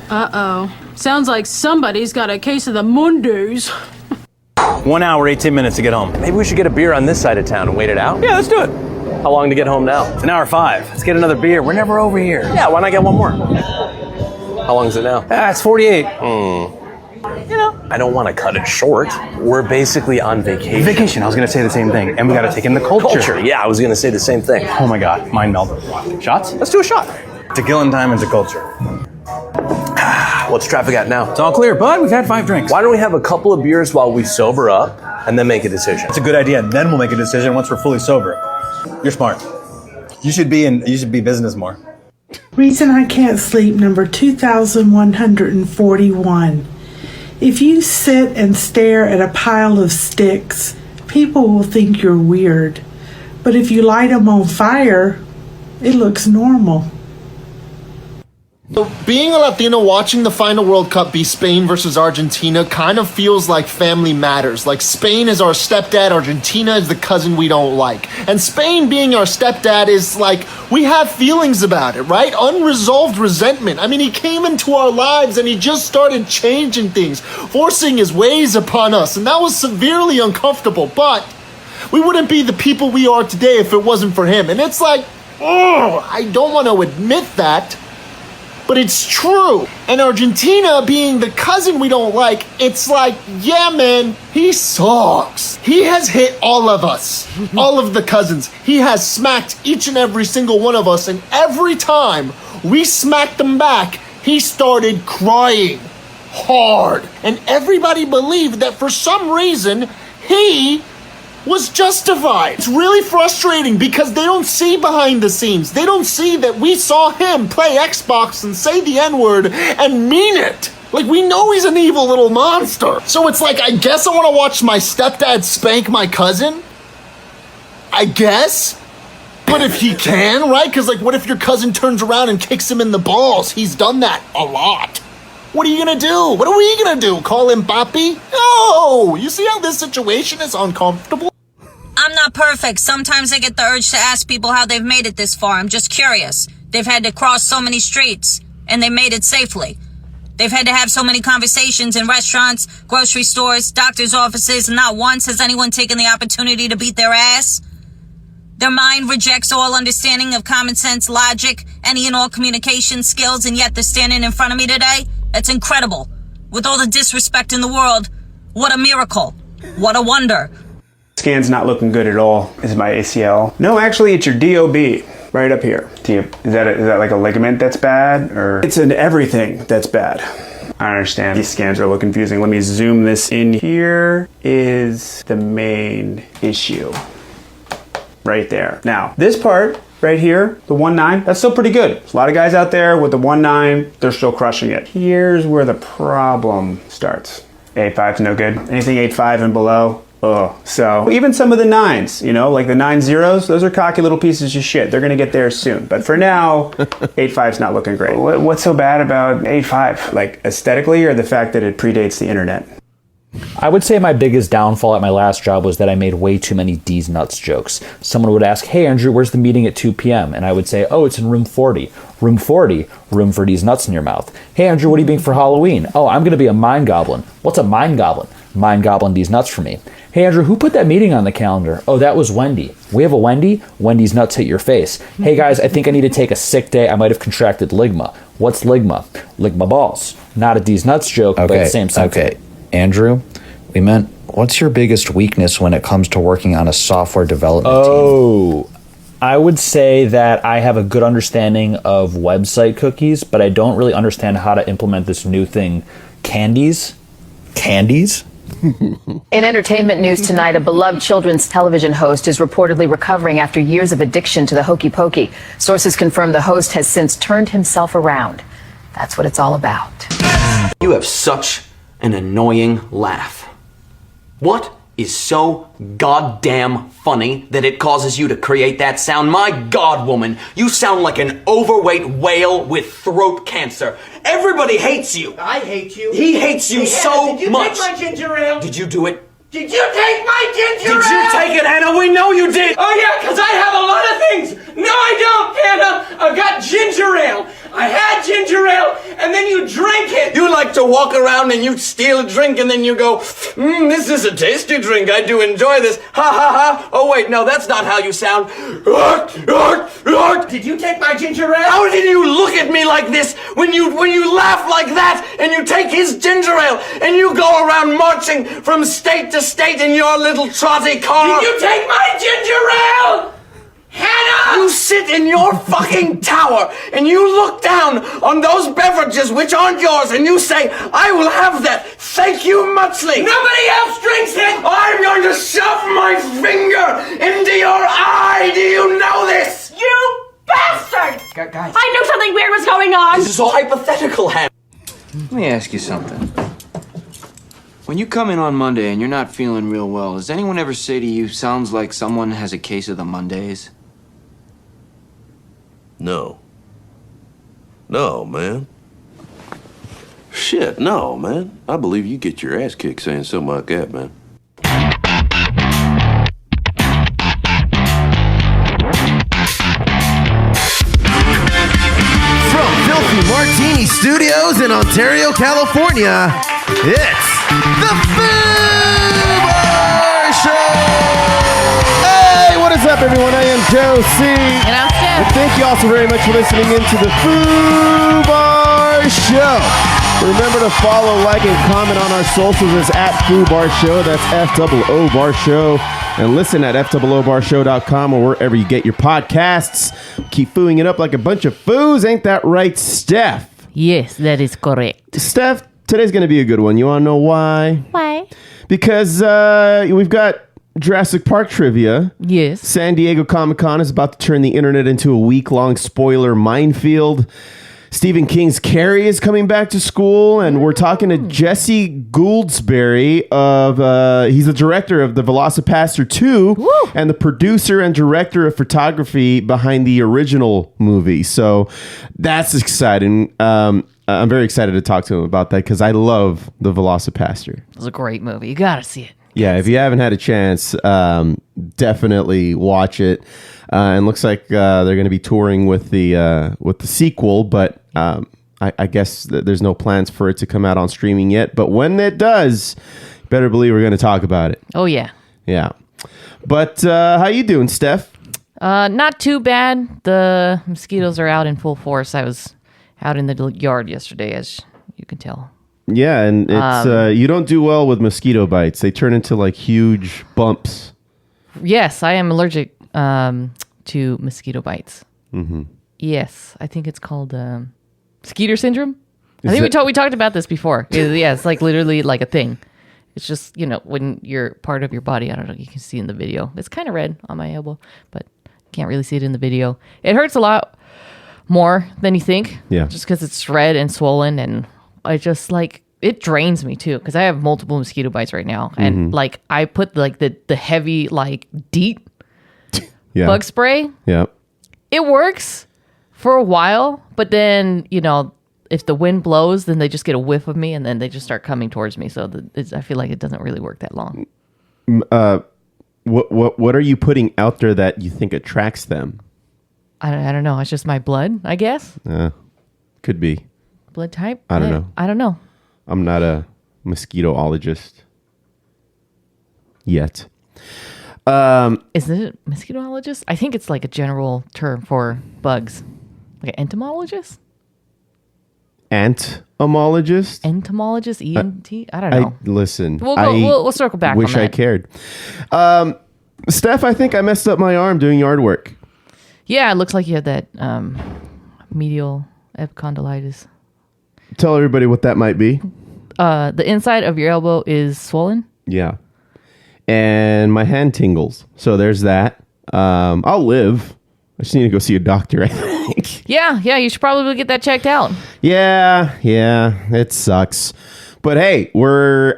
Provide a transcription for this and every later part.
Uh-oh. Sounds like somebody's got a case of the Mundus. 1 hour, 18 minutes to get home. Maybe we should get a beer on this side of town and wait it out. Yeah, let's do it. How long to get home now? It's 1 hour 5. Let's get another beer. We're never over here. Yeah, why not get one more? How long is it now? It's 48. You know, I don't want to cut it short. We're basically on vacation. Vacation, I was going to say the same thing. And we got to take in the culture. Yeah, I was going to say the same thing. Oh my God, mind meld. Shots? Let's do a shot. Tequila and diamonds of culture. What's traffic at now? It's all clear, bud. We've had 5 drinks. Why don't we have a couple of beers while we sober up and then make a decision? It's a good idea. Then we'll make a decision once we're fully sober. You're smart. You should be business more. Reason I can't sleep, number 2141. If you sit and stare at a pile of sticks, people will think you're weird. But if you light them on fire, it looks normal. So being a Latino watching the final World Cup be Spain versus Argentina kind of feels like family matters. Like Spain is our stepdad, Argentina is the cousin we don't like. And Spain being our stepdad is like, we have feelings about it, right? Unresolved resentment. I mean, he came into our lives and he just started changing things, forcing his ways upon us. And that was severely uncomfortable, but we wouldn't be the people we are today if it wasn't for him. And it's like, I don't want to admit that, but it's true. And Argentina being the cousin we don't like, it's like, yeah, man, he sucks. He has hit all of us, all of the cousins. He has smacked each and every single one of us, and every time we smacked him back, he started crying hard. And everybody believed that for some reason, he was justified. It's really frustrating because they don't see behind the scenes. They don't see that we saw him play Xbox and say the N-word and mean it. Like, we know he's an evil little monster. So it's like, I guess I want to watch my stepdad spank my cousin? I guess? But if he can, right? Because, like, what if your cousin turns around and kicks him in the balls? He's done that a lot. What are you gonna do? What are we gonna do? Call him Papi? No! You see how this situation is uncomfortable? I'm not perfect. Sometimes I get the urge to ask people how they've made it this far. I'm just curious. They've had to cross so many streets, and they made it safely. They've had to have so many conversations in restaurants, grocery stores, doctor's offices, and not once has anyone taken the opportunity to beat their ass. Their mind rejects all understanding of common sense, logic, any and all communication skills, and yet they're standing in front of me today. That's incredible. With all the disrespect in the world, what a miracle. What a wonder. Scan's not looking good at all. This is my ACL. No, actually, it's your DOB right up here. Is that like a ligament that's bad? Or it's an everything that's bad. I understand. These scans are a little confusing. Let me zoom this in. Here is the main issue. Right there. Now, this part right here, the 1.9, that's still pretty good. There's a lot of guys out there with the 1.9, they're still crushing it. Here's where the problem starts. 8.5's no good. Anything 8.5 and below, so even some of the 9s, you know, like the 9 zeros, those are cocky little pieces of shit. They're gonna get there soon. But for now, 8.5's not looking great. What's so bad about 8.5? Like aesthetically, or the fact that it predates the internet? I would say my biggest downfall at my last job was that I made way too many D's nuts jokes. Someone would ask, hey Andrew, where's the meeting at 2 p.m.? And I would say, oh, it's in room 40. Room 40, room for D's nuts in your mouth. Hey Andrew, what are you being for Halloween? Oh, I'm going to be a mind goblin. What's a mind goblin? Mind goblin D's nuts for me. Hey Andrew, who put that meeting on the calendar? Oh, that was Wendy. We have a Wendy? Wendy's nuts hit your face. Hey guys, I think I need to take a sick day. I might have contracted ligma. What's ligma? Ligma balls. Not a D's nuts joke, but the same something. Okay, Andrew, we meant, what's your biggest weakness when it comes to working on a software development team? Oh, I would say that I have a good understanding of website cookies, but I don't really understand how to implement this new thing, candies. Candies? In entertainment news tonight, a beloved children's television host is reportedly recovering after years of addiction to the hokey pokey. Sources confirm the host has since turned himself around. That's what it's all about. You have such an annoying laugh. What is so goddamn funny that it causes you to create that sound? My God, woman, you sound like an overweight whale with throat cancer. Everybody hates you. I hate you. He hates you so much. Did you take my ginger ale? Did you do it? Did you take my ginger ale? Did you take it, Anna? We know you did. Oh, yeah, because I have a lot of things. No, I don't, Anna. I've got ginger ale. I had ginger ale, and then you drink it. You like to walk around and you steal a drink and then you go, this is a tasty drink. I do enjoy this. Ha ha ha. Oh wait, no, that's not how you sound. Did you take my ginger ale? How did you look at me like this when you laugh like that and you take his ginger ale and you go around marching from state to state in your little trotty car? Did you take my ginger ale? Hannah! You sit in your fucking tower and you look down on those beverages which aren't yours and you say, I will have that. Thank you muchly. Nobody else drinks it! I'm going to shove my finger into your eye. Do you know this? You bastard! Guys. I knew something weird was going on! This is all hypothetical, Hannah. Let me ask you something. When you come in on Monday and you're not feeling real well, does anyone ever say to you, sounds like someone has a case of the Mondays? No. No, man. Shit, no, man. I believe you get your ass kicked saying something like that, man. From Filthy Martini Studios in Ontario, California, it's the Foos Show! Hey, what is up, everyone? I am Joe C. And I'm Steph. And thank you all so very much for listening into the Foos Show. Remember to follow, like, and comment on our socials as at Foos Show. That's FOO Bar Show. And listen at FOOBarshow.com or wherever you get your podcasts. Keep fooing it up like a bunch of foos. Ain't that right, Steph? Yes, that is correct. Steph, today's going to be a good one. You want to know why? Why? Because we've got Jurassic Park trivia. Yes. San Diego Comic-Con is about to turn the internet into a week-long spoiler minefield. Stephen King's Carrie is coming back to school, and we're talking to Jesse Gouldsberry he's the director of the VelociPastor II. Woo! And the producer and director of photography behind the original movie. So that's exciting. I'm very excited to talk to him about that because I love the VelociPastor. It was a great movie. You gotta see it. Yeah, if you haven't had a chance, definitely watch it. And looks like they're going to be touring with the sequel, but I guess there's no plans for it to come out on streaming yet. But when it does, you better believe we're going to talk about it. Oh, yeah. Yeah. But how you doing, Steph? Not too bad. The mosquitoes are out in full force. I was out in the yard yesterday, as you can tell. Yeah, and it's you don't do well with mosquito bites. They turn into like huge bumps. Yes, I am allergic to mosquito bites. Mm-hmm. Yes, I think it's called skeeter syndrome. I think we talked about this before. Yeah, it's like literally like a thing. It's just, when you're part of your body, I don't know, you can see in the video. It's kind of red on my elbow, but can't really see it in the video. It hurts a lot more than you think. Yeah. Just because it's red and swollen, and I just it drains me too, because I have multiple mosquito bites right now. And I put the heavy DEET bug spray. Yeah. It works for a while, but then, if the wind blows, then they just get a whiff of me and then they just start coming towards me. So I feel like it doesn't really work that long. What are you putting out there that you think attracts them? I don't know. It's just my blood, I guess. Could be. Blood type? I don't know. I don't know. I'm not a mosquitoologist yet. Is it mosquitoologist? I think it's like a general term for bugs. Like an entomologist? Entomologist? Entomologist? ENT? I don't know. Listen. We'll circle back wish on that. I cared. Steph, I think I messed up my arm doing yard work. Yeah, it looks like you had that medial epicondylitis. Tell everybody what that might be. The inside of your elbow is swollen. Yeah. And my hand tingles. So there's that. I'll live. I just need to go see a doctor, I think. Yeah, you should probably get that checked out. Yeah, it sucks. But hey,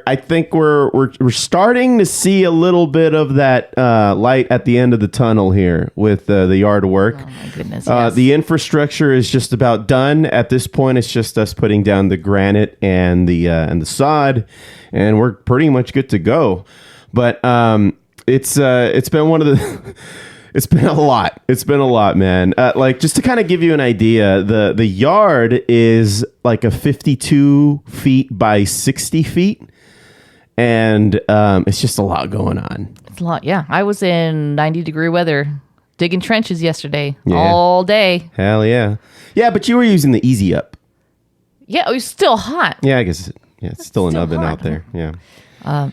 I think we're starting to see a little bit of that light at the end of the tunnel here with the yard work. Oh my goodness! Yes. The infrastructure is just about done at this point. It's just us putting down the granite and the sod, and we're pretty much good to go. But it's been one of the It's been a lot. It's been a lot, man. Like, just to kind of give you an idea, the yard is like a 52 feet by 60 feet. And it's just a lot going on. It's a lot, yeah. I was in 90-degree weather digging trenches yesterday all day. Hell yeah. Yeah, but you were using the Easy Up. Yeah, it was still hot. Yeah, I guess it's still an oven out there. Yeah.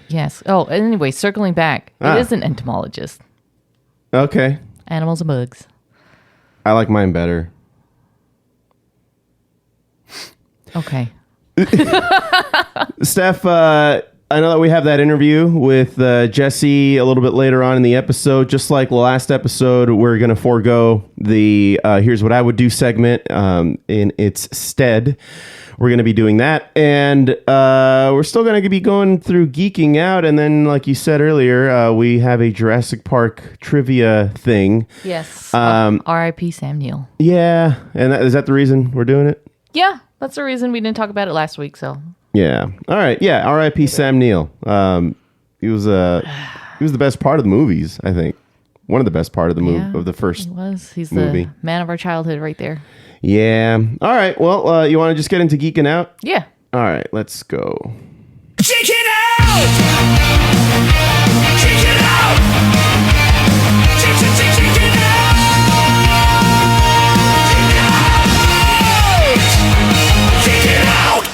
Yes. Oh, anyway, circling back. It is an entomologist. Okay. Animals and bugs. I like mine better. Okay. Steph, I know that we have that interview with Jesse a little bit later on in the episode. Just like the last episode, we're going to forego the Here's What I Would Do segment in its stead. We're going to be doing that. And we're still going to be going through Geeking Out. And then, like you said earlier, we have a Jurassic Park trivia thing. Yes. R.I.P. Sam Neill. Yeah. And is that the reason we're doing it? Yeah, that's the reason we didn't talk about it last week, so... Yeah. All right. Yeah. R.I.P. Sam Neill. He was the best part of the movies. I think one of the best part of the movie of the first. He was. He's movie. The man of our childhood, right there. Yeah. All right. Well, you want to just get into Geeking Out? Yeah. All right. Let's go. Geeking Out! Geeking Out! Geeking Out!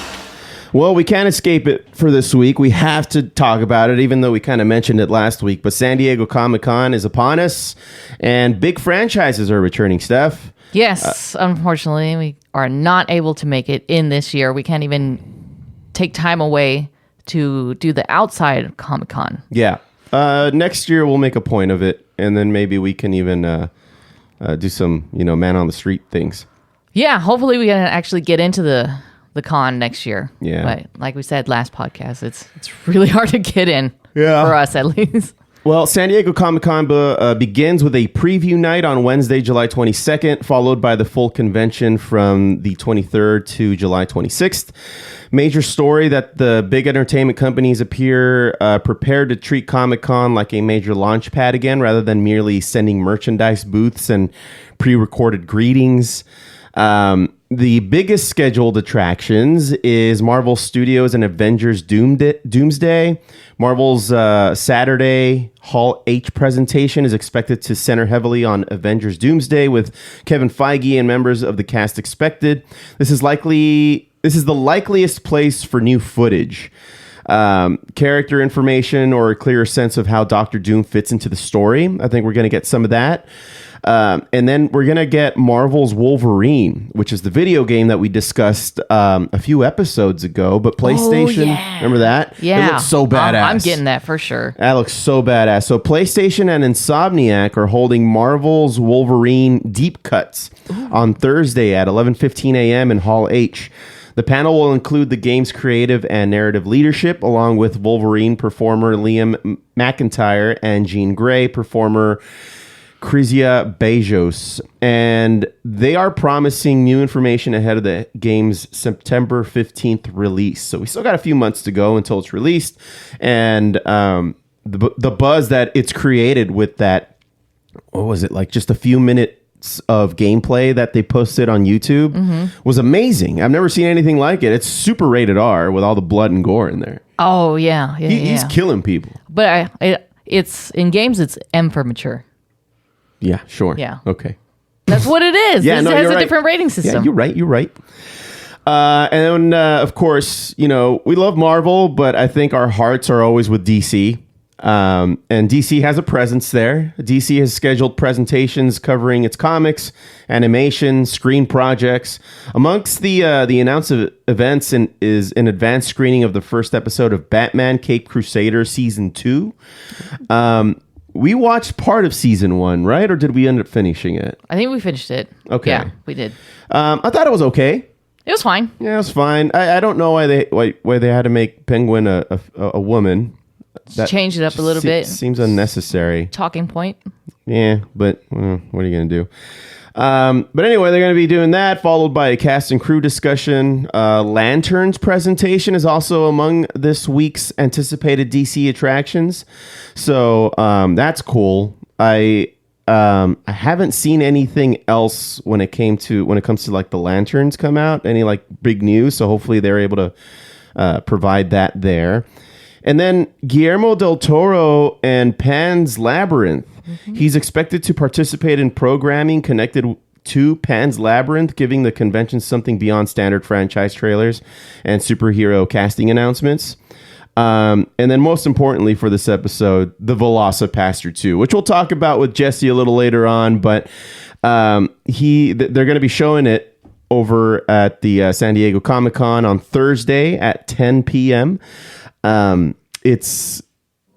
Well, we can't escape it for this week. We have to talk about it, even though we kind of mentioned it last week. But San Diego Comic-Con is upon us, and big franchises are returning, Steph. Yes, unfortunately, we are not able to make it in this year. We can't even take time away to do the outside Comic-Con. Yeah. Next year, we'll make a point of it, and then maybe we can even do some, man on the street things. Yeah, hopefully we can actually get into the con next year. Yeah. But like we said last podcast, it's really hard to get in. Yeah. For us, at least. Well, San Diego Comic-Con begins with a preview night on Wednesday, July 22nd, followed by the full convention from the 23rd to July 26th. Major story that the big entertainment companies appear prepared to treat Comic-Con like a major launch pad again, rather than merely sending merchandise booths and pre-recorded greetings. The biggest scheduled attractions is Marvel Studios and Avengers Doomsday. Marvel's Saturday Hall H presentation is expected to center heavily on Avengers Doomsday, with Kevin Feige and members of the cast expected. This is the likeliest place for new footage, character information, or a clearer sense of how Doctor Doom fits into the story. I think we're going to get some of that. And then we're going to get Marvel's Wolverine, which is the video game that we discussed a few episodes ago. But PlayStation, remember that? Yeah. It looks so badass. I'm getting that for sure. That looks so badass. So PlayStation and Insomniac are holding Marvel's Wolverine Deep Cuts on Thursday at 11:15 a.m. in Hall H. The panel will include the game's creative and narrative leadership, along with Wolverine performer Liam McIntyre and Jean Grey performer Crizia Bejos, and they are promising new information ahead of the game's September 15th release. So we still got a few months to go until it's released, and the buzz that it's created with that, what was it, like just a few minutes of gameplay that they posted on YouTube was amazing. I've never seen anything like it. It's super rated R with all the blood and gore in there. Oh yeah, He's killing people. But it's in games. It's M for mature. Yeah, sure. Yeah. Okay. That's what it is. Yeah, it no, has you're a right. different rating system. Yeah, you're right. And then, of course, we love Marvel, but I think our hearts are always with DC. And DC has a presence there. DC has scheduled presentations covering its comics, animation, screen projects. Amongst the announced events is an advanced screening of the first episode of Batman Caped Crusader Season 2. We watched part of Season 1, right? Or did we end up finishing it? I think we finished it. Okay. Yeah, we did. I thought it was okay. It was fine. Yeah, it was fine. I don't know why they had to make Penguin a woman. That Change it up a little bit. Seems unnecessary. Talking point. Yeah, but what are you going to do? But anyway, they're going to be doing that, followed by a cast and crew discussion. Lanterns presentation is also among this week's anticipated DC attractions. So that's cool. I I haven't seen anything else when it comes to like the lanterns come out, any like big news. So hopefully they're able to provide that there. And then Guillermo del Toro and Pan's Labyrinth. He's expected to participate in programming connected to Pan's Labyrinth, giving the convention something beyond standard franchise trailers and superhero casting announcements. And then most importantly for this episode, the VelociPastor II, which we'll talk about with Jesse a little later on, but they're going to be showing it over at the San Diego Comic-Con on Thursday at 10 p.m.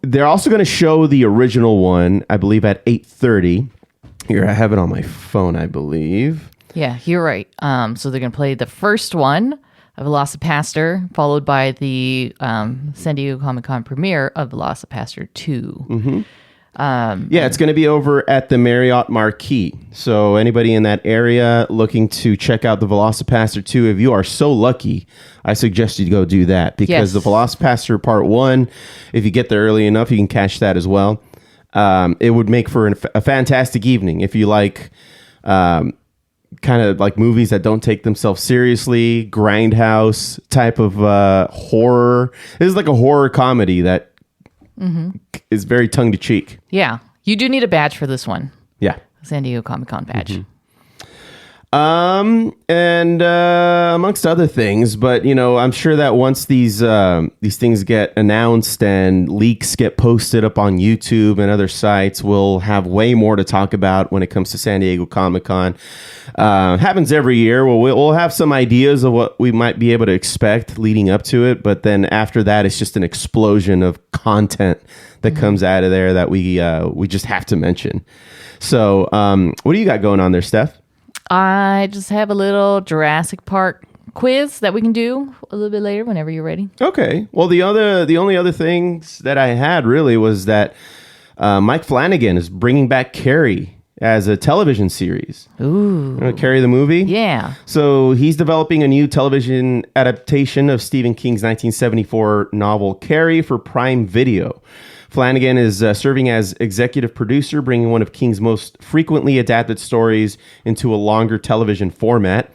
They're also going to show the original one, I believe, at 8:30. Here, I have it on my phone, I believe. Yeah, you're right. So they're going to play the first one of VelociPastor, followed by the San Diego Comic-Con premiere of VelociPastor II. It's going to be over at the Marriott Marquis. So anybody in that area looking to check out the VelociPastor II, if you are so lucky, I suggest you go do that, because the VelociPastor Part 1, if you get there early enough, you can catch that as well. It would make for a fantastic evening if you like kind of like movies that don't take themselves seriously, grindhouse type of horror. This is like a horror comedy that is very tongue to cheek. Yeah, you do need a badge for this one. Yeah, San Diego Comic-Con badge. And amongst other things, but I'm sure that once these things get announced and leaks get posted up on YouTube and other sites, we'll have way more to talk about when it comes to San Diego Comic-Con. Happens every year. We'll have some ideas of what we might be able to expect leading up to it, but then after that, it's just an explosion of content that comes out of there that we just have to mention. So, what do you got going on there, Steph? I just have a little Jurassic Park quiz that we can do a little bit later whenever you're ready. Okay. Well, the only other things that I had really was that Mike Flanagan is bringing back Carrie as a television series. Ooh. Carrie the movie? Yeah. So he's developing a new television adaptation of Stephen King's 1974 novel Carrie for Prime Video. Flanagan is serving as executive producer, bringing one of King's most frequently adapted stories into a longer television format.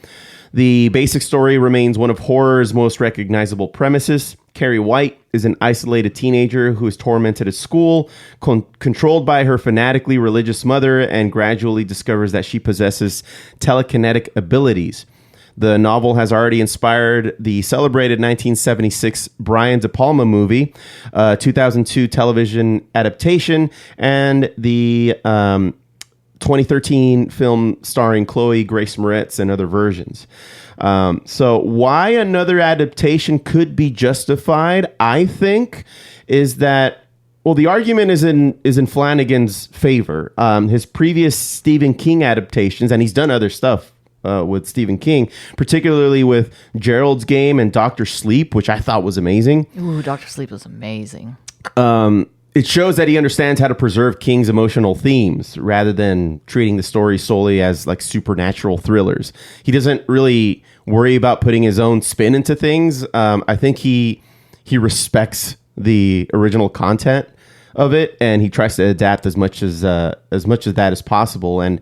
The basic story remains one of horror's most recognizable premises. Carrie White is an isolated teenager who is tormented at school, controlled by her fanatically religious mother, and gradually discovers that she possesses telekinetic abilities. The novel has already inspired the celebrated 1976 Brian De Palma movie, 2002 television adaptation, and the 2013 film starring Chloe Grace Moretz and other versions. So why another adaptation could be justified, I think, is that, well, the argument is in Flanagan's favor. His previous Stephen King adaptations, and he's done other stuff with Stephen King, particularly with Gerald's Game and Dr. Sleep, which I thought was amazing. Ooh, Dr. Sleep was amazing. It shows that he understands how to preserve King's emotional themes rather than treating the story solely as like supernatural thrillers. He doesn't really worry about putting his own spin into things. I think he respects the original content of it, and he tries to adapt as much as that as possible. And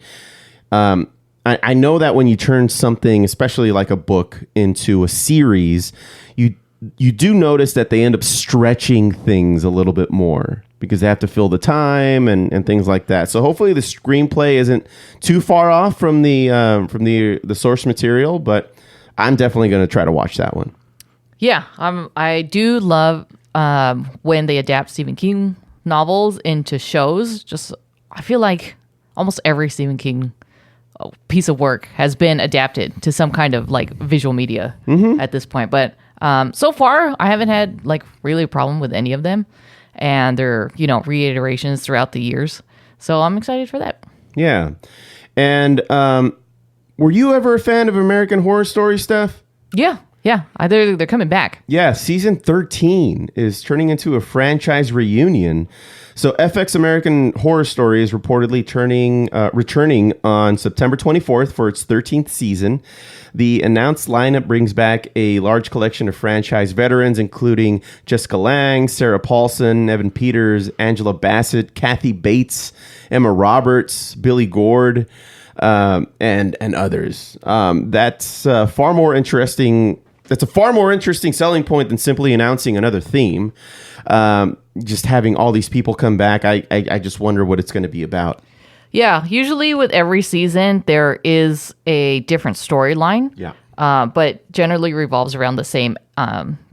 I know that when you turn something, especially like a book, into a series, you do notice that they end up stretching things a little bit more because they have to fill the time and things like that. So hopefully the screenplay isn't too far off from the source material, but I'm definitely going to try to watch that one. Yeah, I do love when they adapt Stephen King novels into shows. Just I feel like almost every Stephen King piece of work has been adapted to some kind of like visual media at this point. But so far, I haven't had like really a problem with any of them, and they're reiterations throughout the years. So I'm excited for that. Yeah, and were you ever a fan of American Horror Story, Steph? Yeah, Yeah, they're coming back. Yeah, season 13 is turning into a franchise reunion. So FX American Horror Story is reportedly returning on September 24th for its 13th season. The announced lineup brings back a large collection of franchise veterans, including Jessica Lange, Sarah Paulson, Evan Peters, Angela Bassett, Kathy Bates, Emma Roberts, Billie Lourd, and others. That's far more interesting. That's a far more interesting selling point than simply announcing another theme. Just having all these people come back, I just wonder what it's going to be about. Yeah, usually with every season, there is a different storyline. Yeah. But generally revolves around the same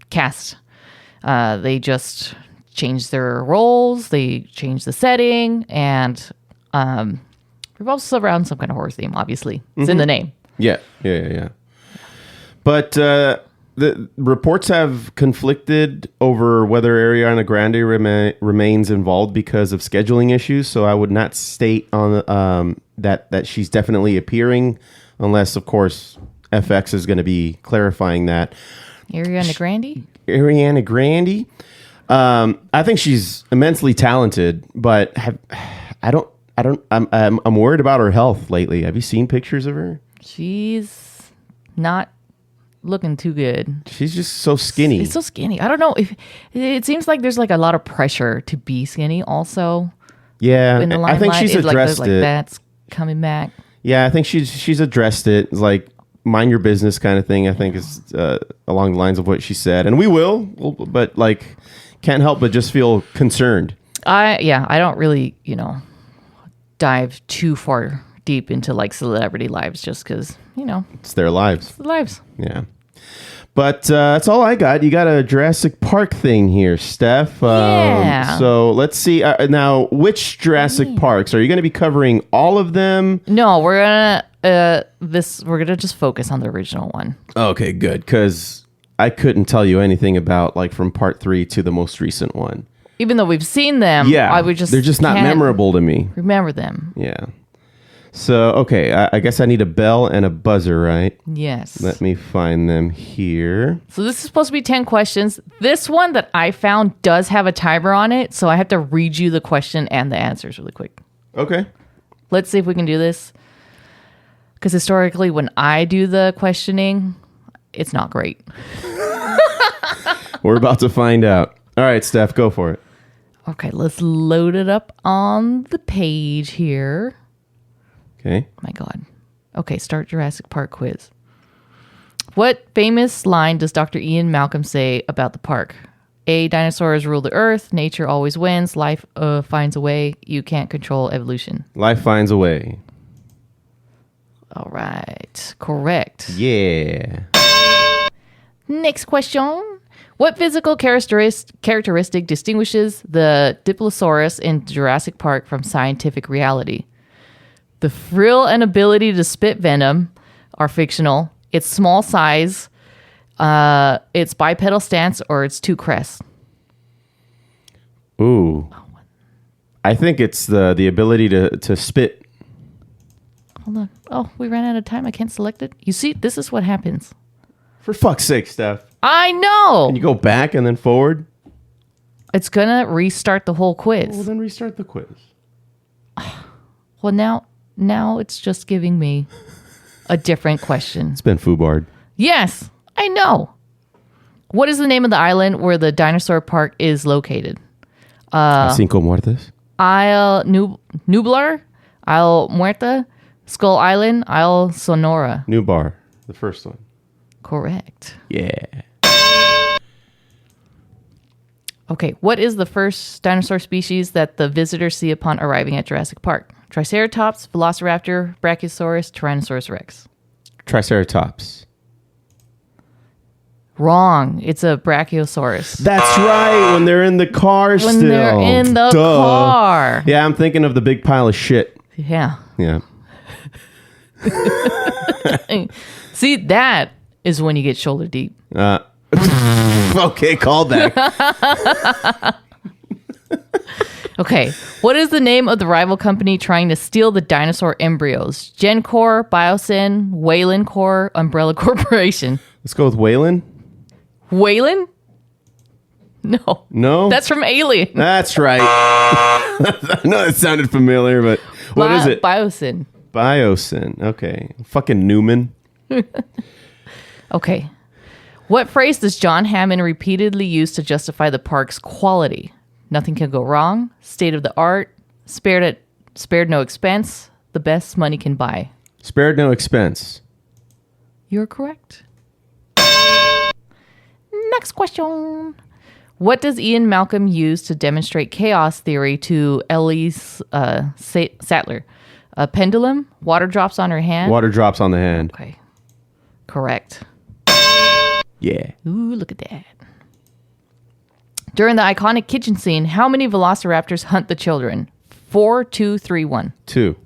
cast. They just change their roles, they change the setting, and revolves around some kind of horror theme, obviously. It's in the name. Yeah. But the reports have conflicted over whether Ariana Grande remains involved because of scheduling issues. So I would not state on that she's definitely appearing, unless, of course, FX is going to be clarifying that. Ariana Grande. I think she's immensely talented, but I'm worried about her health lately. Have you seen pictures of her? She's not looking too good. She's just so skinny. She's so skinny. I don't know if it seems like there's like a lot of pressure to be skinny also. Yeah, in the I think she's addressed like it. That's coming back. Yeah, I think she's addressed it. It's like mind your business kind of thing. I think is along the lines of what she said, and we will, but like can't help but just feel concerned. I don't really dive too far deep into like celebrity lives just because it's their lives. It's their lives. Yeah. But that's all I got. You got a Jurassic Park thing here, Steph. Yeah. So let's see. Now, which Jurassic Parks? Are you going to be covering all of them? No, we're gonna just focus on the original one. Okay, good. Because I couldn't tell you anything about like from part 3 to the most recent one. Even though we've seen them, they're just not memorable to me. Remember them? Yeah. So, okay, I guess I need a bell and a buzzer, right? Yes. Let me find them here. So this is supposed to be 10 questions. This one that I found does have a timer on it, so I have to read you the question and the answers really quick. Okay. Let's see if we can do this. Because historically, when I do the questioning, it's not great. We're about to find out. All right, Steph, go for it. Okay, let's load it up on the page here. Okay. Oh my God. Okay, start Jurassic Park quiz. What famous line does Dr. Ian Malcolm say about the park? A, dinosaurs rule the earth. Nature always wins. Life finds a way. You can't control evolution. Life finds a way. All right. Correct. Yeah. Next question. What physical characteristic distinguishes the Diplosaurus in Jurassic Park from scientific reality? The frill and ability to spit venom are fictional. Its small size, its bipedal stance, or its two crests. Ooh. I think it's the ability to spit. Hold on. Oh, we ran out of time. I can't select it. You see, this is what happens. For fuck's sake, Steph. I know. Can you go back and then forward? It's going to restart the whole quiz. Well, then restart the quiz. Well, now it's just giving me a different question. It's been foobarred. Yes, I know. What is the name of the island where the dinosaur park is located? Cinco Muertes. Isle Nublar, Isle Muerta, Skull Island, Isle Sonora. Nubar, the first one. Correct. Yeah. Okay, what is the first dinosaur species that the visitors see upon arriving at Jurassic Park? Triceratops, Velociraptor, Brachiosaurus, Tyrannosaurus Rex. Triceratops. Wrong. It's a Brachiosaurus. That's right. When they're in the car still. When they're in the car. Yeah, I'm thinking of the big pile of shit. Yeah. Yeah. See, that is when you get shoulder deep. Okay, call back. Okay. What is the name of the rival company trying to steal the dinosaur embryos? GenCorp, Biosyn, Wayland Corp, Umbrella Corporation. Let's go with Wayland. Wayland? No. No? That's from Alien. That's right. I know that sounded familiar, but what is it? Biosyn. Biosyn. Okay. Fucking Newman. Okay. What phrase does John Hammond repeatedly use to justify the park's quality? Nothing can go wrong. State of the art. Spared no expense. The best money can buy. Spared no expense. You're correct. Next question. What does Ian Malcolm use to demonstrate chaos theory to Elise Sattler? A pendulum? Water drops on her hand? Water drops on the hand. Okay. Correct. Yeah. Ooh, look at that. During the iconic kitchen scene, how many velociraptors hunt the children? 4, 2, 3, 1. 2.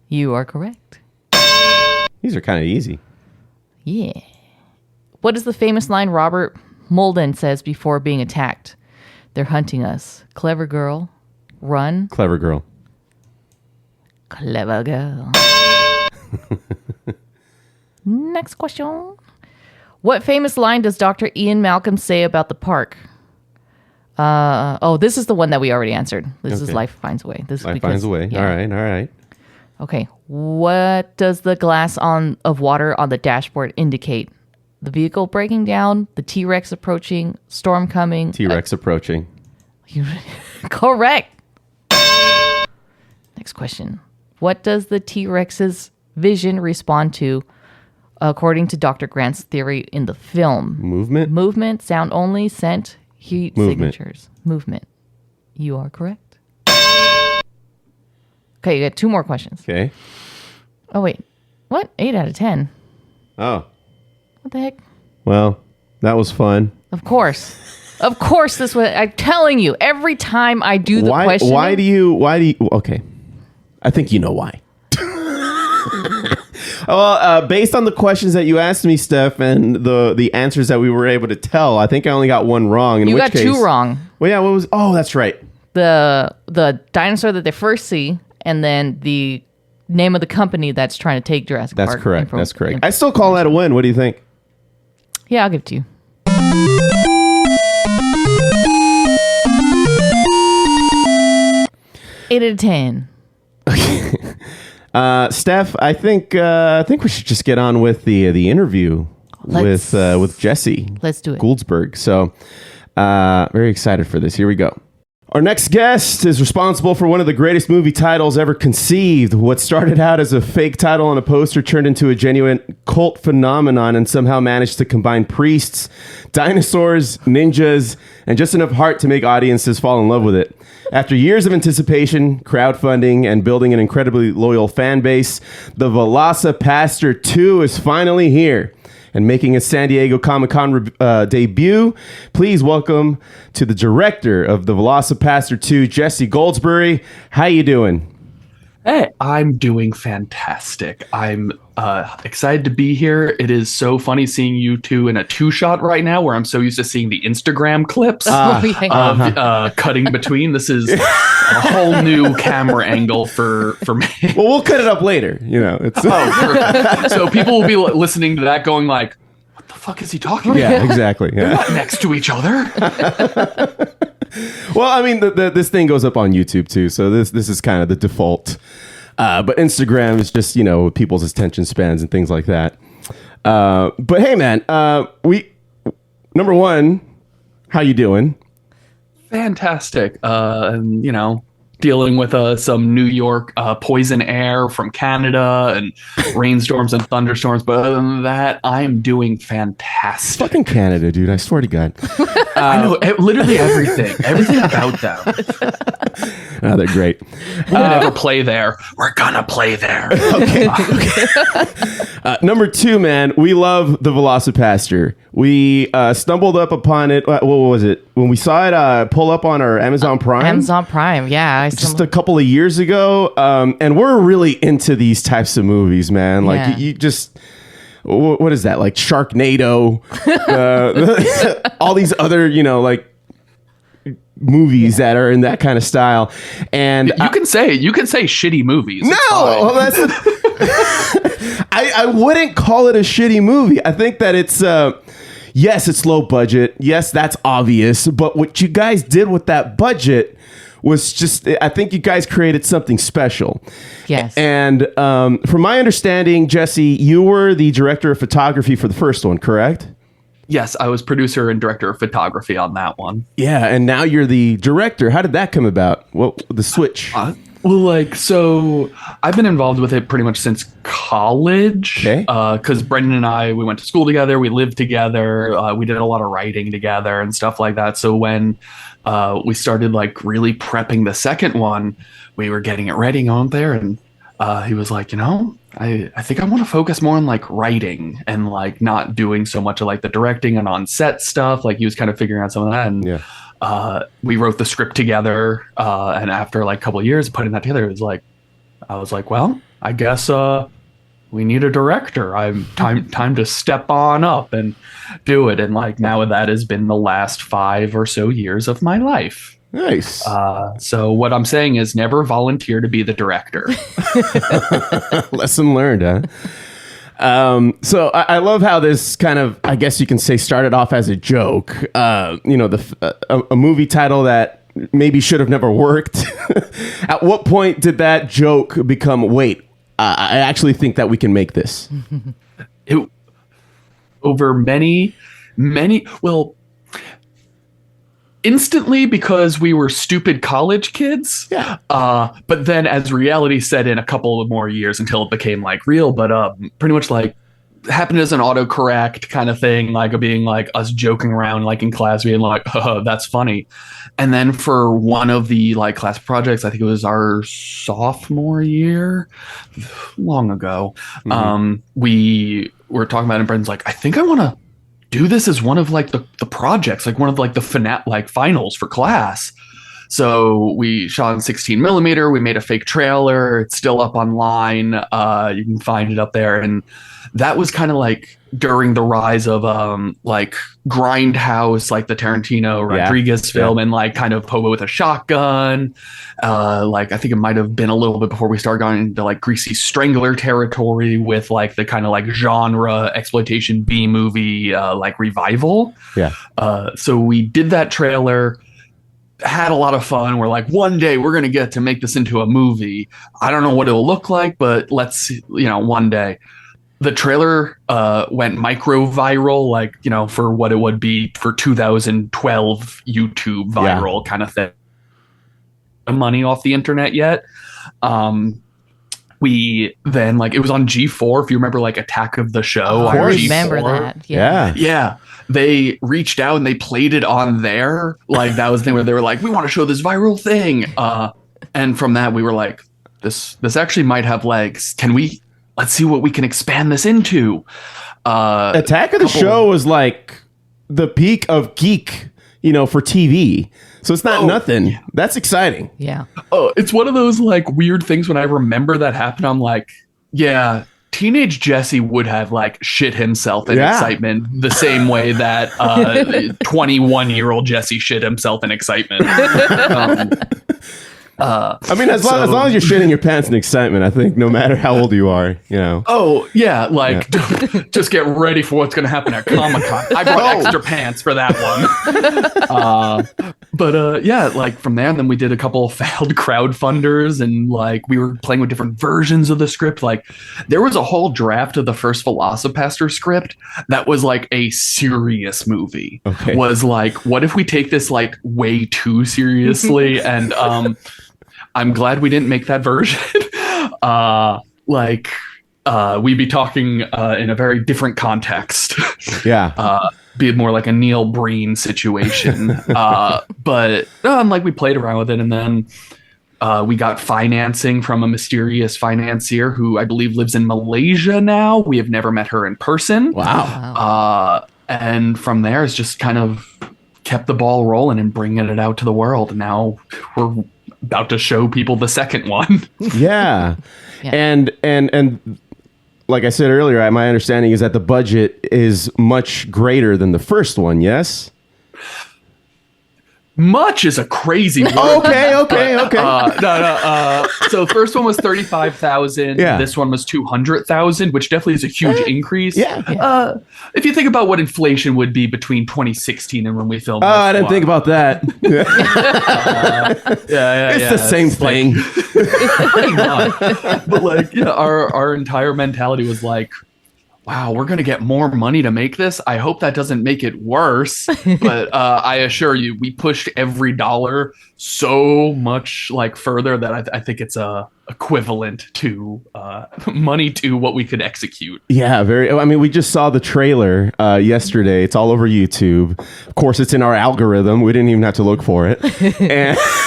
You are correct. These are kind of easy. Yeah. What is the famous line Robert Mulden says before being attacked? They're hunting us. Clever girl. Run. Clever girl. Clever girl. Next question. What famous line does Dr. Ian Malcolm say about the park? This is the one that we already answered. This is Life Finds a Way. This Life Finds a Way. Yeah. All right. Okay. What does the glass of water on the dashboard indicate? The vehicle breaking down, the T-Rex approaching, storm coming. T-Rex approaching. Correct. Next question. What does the T-Rex's vision respond to, according to Dr. Grant's theory in the film? Movement? Movement, sound only, scent, heat Movement. signatures. Movement. You are correct. Okay, you got 2 more questions. Okay. Oh, wait. What? 8 out of 10. Oh. What the heck? Well, that was fun. Of course. Of course this was... I'm telling you, every time I do the question... Why do you... Okay. I think you know why. Well, based on the questions that you asked me, Steph, and the answers that we were able to tell, I think I only got 1 wrong. You got 2 wrong. Well, yeah, what was... Oh, that's right. The dinosaur that they first see, and then the name of the company that's trying to take Jurassic Park. That's correct. I still call that a win. What do you think? Yeah, I'll give it to you. Eight out of 10. Steph, I think we should just get on with the interview with Jesse. Let's do it. Gouldsberg. So, very excited for this. Here we go. Our next guest is responsible for one of the greatest movie titles ever conceived. What started out as a fake title on a poster turned into a genuine cult phenomenon and somehow managed to combine priests, dinosaurs, ninjas, and just enough heart to make audiences fall in love with it. After years of anticipation, crowdfunding, and building an incredibly loyal fan base, the VelociPastor II is finally here. And making its San Diego Comic-Con debut, please welcome to the director of the VelociPastor II, Jesse Goldsberry. How you doing? Hey, I'm doing fantastic. I'm excited to be here. It is so funny seeing you two in a 2-shot right now, where I'm so used to seeing the Instagram clips of cutting between. This is a whole new camera angle for me. Well, we'll cut it up later. You know, it's perfect. So people will be listening to that, going like, "What the fuck is he talking about?" Yeah, exactly. Yeah. They're not next to each other. Well, I mean, this thing goes up on YouTube too, so this is kind of the default. But Instagram is just, you know, people's attention spans and things like that. But hey, man, number one, how you doing? Fantastic. And you know, dealing with some New York poison air from Canada and rainstorms and thunderstorms. But other than that, I'm doing fantastic. Fucking Canada, dude. I swear to God. I know literally everything about them. Oh, they're great. We'll never play there. We're gonna play there. Okay. Number 2, man, we love the VelociPastor. We stumbled up upon it. What was it? When we saw it pull up on our Amazon Prime? Amazon Prime, yeah. Just a couple of years ago. And we're really into these types of movies, man. Like, Yeah. you just... What is that? Like Sharknado? All these other, you know, like movies that are in that kind of style. And you can say shitty movies. No, well, that's I wouldn't call it a shitty movie. I think that it's yes, it's low budget. Yes, that's obvious. But what you guys did with that budget was just, I think you guys created something special. Yes. And from my understanding, Jesse, you were the director of photography for the first one, correct? Yes, I was producer and director of photography on that one. Yeah, and now you're the director. How did that come about? What the switch? So I've been involved with it pretty much since college. Okay. Because Brendan and I, we went to school together. We lived together. We did a lot of writing together and stuff like that. So when we started like really prepping the second one, we were getting it ready on there, and he was like, I think I want to focus more on like writing and like not doing so much of like the directing and on set stuff. Like he was kind of figuring out some of that. And we wrote the script together. And after like a couple of years of putting that together, I was like, well, I guess we need a director. Time to step on up and do it. And like now that has been the last 5 or so years of my life. Nice. So what I'm saying is never volunteer to be the director. Lesson learned, huh? So I love how this kind of, I guess you can say, started off as a joke. A movie title that maybe should have never worked. At what point did that joke become, wait, I actually think that we can make this? Over many, well, instantly, because we were stupid college kids. Yeah. But then as reality set in a couple of more years until it became like real, but pretty much like happened as an autocorrect kind of thing, like being like us joking around like in class being like, that's funny. And then for one of the like class projects, I think it was our sophomore year, long ago, we were talking about it, and Brendan's like, I think I want to do this as one of like the projects, like one of like the finals for class. So we shot in 16 millimeter. We made a fake trailer. It's still up online. You can find it up there. And that was kind of like during the rise of like Grindhouse, like the Tarantino Rodriguez film, and like kind of Hobo with a Shotgun. Like I think it might have been a little bit before we started going into like Greasy Strangler territory with like the kind of like genre exploitation B movie like revival. Yeah. So we did that trailer, had a lot of fun. We're like, one day we're going to get to make this into a movie. I don't know what it'll look like, but let's, one day. The trailer went micro viral, like, for what it would be for 2012 YouTube viral kind of thing. Money off the internet yet. We then, like, it was on G4, if you remember, like, Attack of the Show. I remember that. Yeah. They reached out and they played it on there. Like, that was the thing where they were like, we want to show this viral thing. And from that, we were like, this actually might have legs. Let's see what we can expand this into. Attack of the Show was like the peak of geek, for TV. So it's not nothing. That's exciting. Yeah. Oh, it's one of those like weird things when I remember that happened. I'm like, yeah, teenage Jesse would have like shit himself in excitement the same way that 21-year-old Jesse shit himself in excitement. I mean, as long as you're shitting your pants in excitement, I think no matter how old you are, Oh, yeah. Like, just get ready for what's going to happen at Comic-Con. I brought extra pants for that one. But like from there, then we did a couple of failed crowdfunders, and like we were playing with different versions of the script. Like there was a whole draft of the first VelociPastor script that was like a serious movie. Okay. Was like, what if we take this like way too seriously? And I'm glad we didn't make that version. We'd be talking in a very different context. Yeah. Be more like a Neil Breen situation. But we played around with it, and then we got financing from a mysterious financier who I believe lives in Malaysia now. We have never met her in person. Wow. And from there, it's just kind of kept the ball rolling and bringing it out to the world. And now we're about to show people the second one. Yeah. And like I said earlier, my understanding is that the budget is much greater than the first one. Yes. Much is a crazy word. Okay. So the first one was 35,000. Yeah. This one was 200,000, which definitely is a huge increase. Yeah. If you think about what inflation would be between 2016 and when we filmed, I didn't think about that. It's the same thing. Pretty much. But like, yeah, our entire mentality was like, wow, we're going to get more money to make this. I hope that doesn't make it worse. But I assure you, we pushed every dollar so much like further that I think it's equivalent to money to what we could execute. Yeah, I mean, we just saw the trailer yesterday. It's all over YouTube. Of course, it's in our algorithm. We didn't even have to look for it.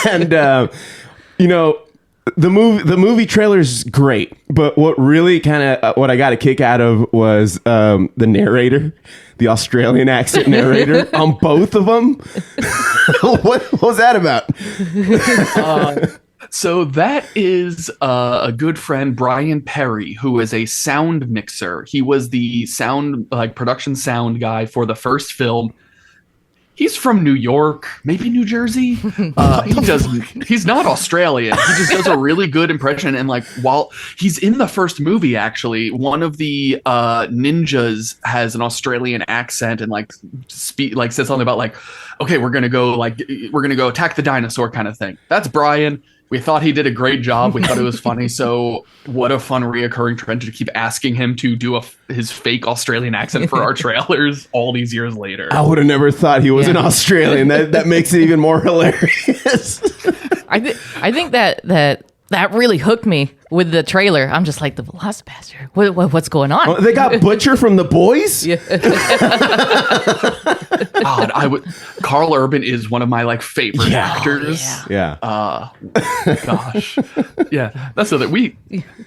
and you know, the movie trailer is great, but what really kind of what I got a kick out of was the narrator, the Australian accent narrator on both of them. What was that about? So that is a good friend, Brian Perry, who is a sound mixer. He was the production sound guy for the first film. He's from New York, maybe New Jersey. He's not Australian. He just does a really good impression. And like, while he's in the first movie, actually, one of the ninjas has an Australian accent and says something about like, okay, we're gonna go attack the dinosaur kind of thing. That's Brian. We thought he did a great job. We thought it was funny. So what a fun reoccurring trend to keep asking him to do his fake Australian accent for our trailers all these years later. I would have never thought he was an Australian. That makes it even more hilarious. I think that really hooked me with the trailer. I'm just like, the VelociPastor. What's going on? Oh, they got Butcher from The Boys? Yeah. God, Carl Urban is one of my favorite actors. Yeah. Gosh. Yeah. That's so that we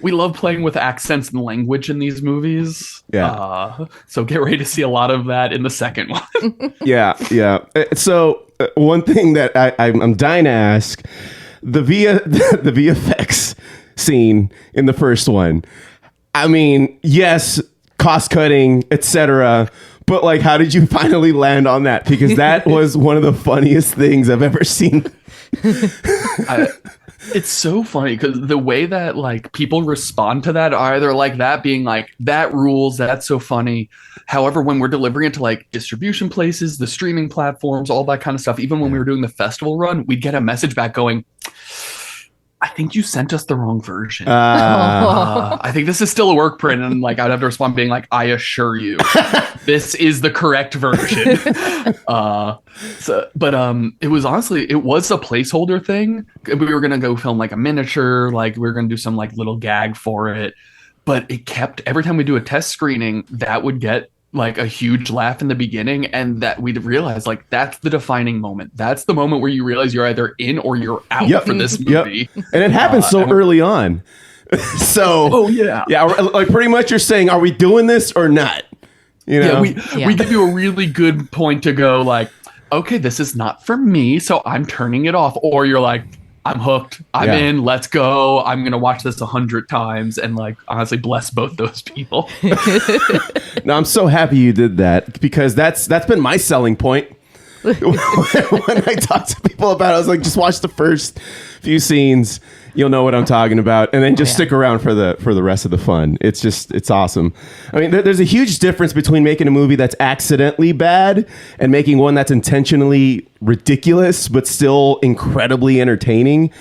love playing with accents and language in these movies. Yeah. So get ready to see a lot of that in the second one. Yeah. So one thing that I'm dying to ask, the VFX scene in the first one. I mean, yes, cost cutting, etc. But like, how did you finally land on that? Because that was one of the funniest things I've ever seen. It's so funny because the way that like people respond to that are either like that being like, that rules, that's so funny. However, when we're delivering it to like distribution places, the streaming platforms, all that kind of stuff, even when we were doing the festival run, we'd get a message back going, I think you sent us the wrong version. I think this is still a work print. And like, I'd have to respond being like, I assure you, this is the correct version. It was a placeholder thing. We were going to go film like a miniature, like we were going to do some like little gag for it. But it kept, every time we do a test screening, that would get like a huge laugh in the beginning, and that we'd realize like that's the defining moment. That's the moment where you realize you're either in or you're out for this movie. And it happens so early on. So yeah, like pretty much you're saying, are we doing this or not? You know, we give you a really good point to go like, okay, this is not for me, so I'm turning it off. Or you're like, I'm hooked. I'm in. Let's go. I'm going to watch this 100 times and like honestly bless both those people. No, I'm so happy you did that because that's been my selling point. When I talk to people about it, I was like, just watch the first few scenes. You'll know what I'm talking about. And then just stick around for the rest of the fun. It's awesome. I mean, there's a huge difference between making a movie that's accidentally bad and making one that's intentionally ridiculous, but still incredibly entertaining.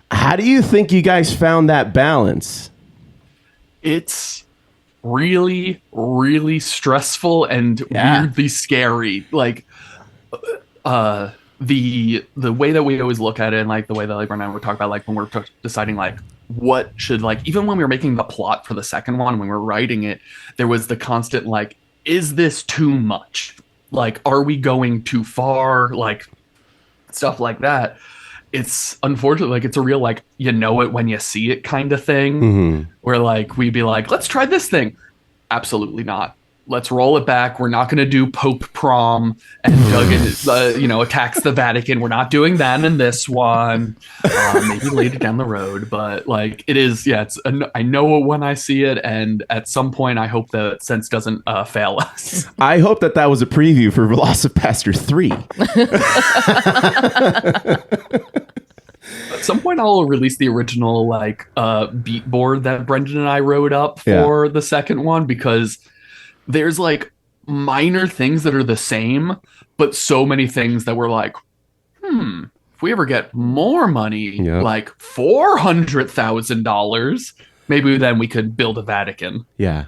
How do you think you guys found that balance? It's really, really stressful and weirdly scary. Like, the way that we always look at it, and like the way that like Brent and I were talking about, like when we're deciding like what should, like even when we were making the plot for the second one, when we were writing it, there was the constant like, is this too much? Like, are we going too far? Like stuff like that. It's unfortunately like it's a real like, you know it when you see it kind of thing. Where like we'd be like, let's try this thing. Absolutely not. let's roll it back. We're not going to do Pope prom and Doug, attacks the Vatican. We're not doing that in this one. Maybe later down the road, but like it is. Yeah, I know when I see it, and at some point, I hope the sense doesn't fail us. I hope that was a preview for VelociPastor 3. At some point, I'll release the original beat board that Brendan and I wrote up for the second one, because there's like minor things that are the same, but so many things that we're like, if we ever get more money, like $400,000, maybe then we could build a Vatican. Yeah.